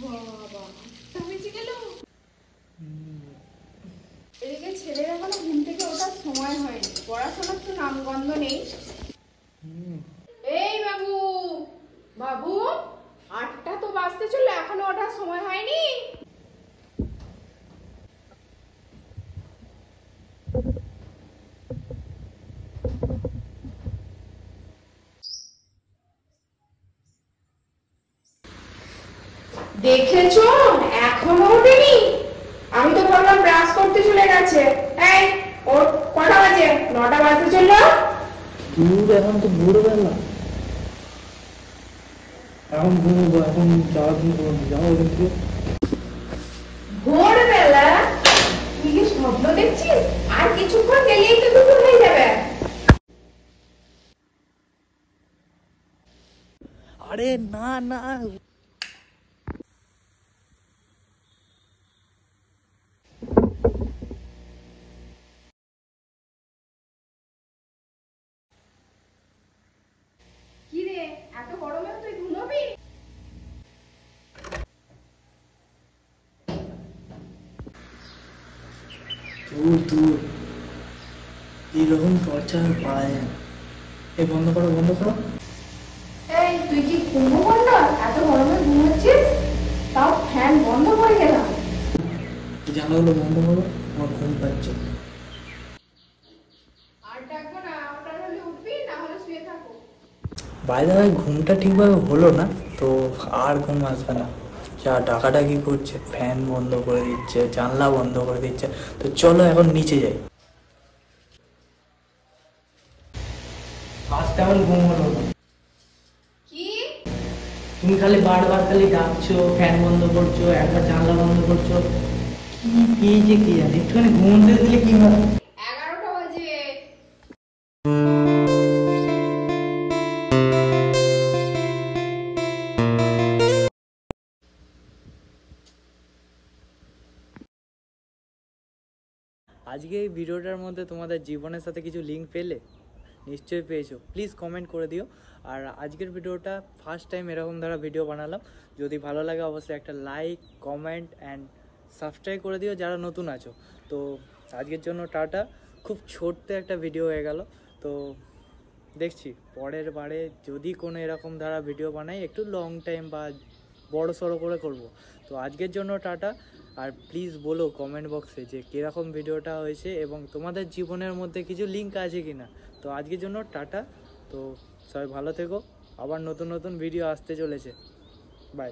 বাবা, বেঁচে গেল। এদিকে ছেলের এখনো ঘুম থেকে ওঠার সময় হয়নি, পড়াশোনার তো নামগন্ধ নেই। এই বাবু, বাবু, 8টা তো বাজতে চললো, এখনো ওঠার সময় হয়নি। দেখেছো এখনো ওঠেনি? আমি তো ভাবলাম ব্রাশ করতে চলে গেছে। এই ওর কটা বাজে? 9টা বাজতে চললো। দূর, এখন তো ভোরবেলা, এখন ঘুমবো, এখন যাওয়ার দিন করবো, যাও কিন্তু। ভোরবেলা? তুই কি স্বপ্ন দেখছিস? আর কিছুক্ষণ গেলেই তো দুপুর হয়ে যাবে। আরে না না, কি রে, এত গরমে তুই ঘুমোবি? দূর দূর, এইরকম টর্চার পাওয়া যায় না। এই বন্ধ করো, বন্ধ করো। এই তুই কি কুম্ভকর্ণ? এত গরমে ঘুমোচ্ছিস, তাও ফ্যান বন্ধ করে গেলাম। জানাগুলো বন্ধ করো, আমার ঘুম পাচ্ছে। আর ডাকবো না, ওটা হলে উঠবি, না হলে শুয়ে থাকো। বাইরে ঘুমটা ঠিকভাবে হলো না তো, আর ঘুম আসবে না। যা ডাকাডাকি করছে, ফ্যান বন্ধ করে দিচ্ছে, জানলা বন্ধ করে দিচ্ছে। তো চলো এখন নিচে যাই। আজ তেমন ঘুম হলো না। কি? তুমি খালি বারবার খালি ডাকছো, ফ্যান বন্ধ করছো, একবার জানলা বন্ধ করছো। কি যে কি জানি, একটুখানি ঘুমোতে দিলে কি হয়? 11টা বাজে। আজকে এই ভিডিওটার মধ্যে তোমাদের জীবনের সাথে কিছু লিঙ্ক পেলে? নিশ্চয়ই পেয়েছো, প্লিজ কমেন্ট করে দিও। আর আজকের ভিডিওটা ফার্স্ট টাইম এরকম দ্বারা ভিডিও বানালাম। যদি ভালো লাগে অবশ্যই একটা লাইক, কমেন্ট অ্যান্ড সাবস্ক্রাইব করে দিও যারা নতুন আছো। তো আজকের জন্য টাটা। খুব ছোট্ট একটা ভিডিও হয়ে গেল। তো দেখছি পরের বারে যদি কোনো এরকম ধারা ভিডিও বানাই, একটু লং টাইম বা বড় সড়ো করে করব। তো আজকের জন্য টাটা। আর প্লিজ বলো কমেন্ট বক্সে যে কীরকম ভিডিওটা হয়েছে এবং তোমাদের জীবনের মধ্যে কিছু লিঙ্ক আছে কি না। তো আজকের জন্য টাটা। তো সবাই ভালো থেকো, আবার নতুন নতুন ভিডিও আসতে চলেছে। বাই।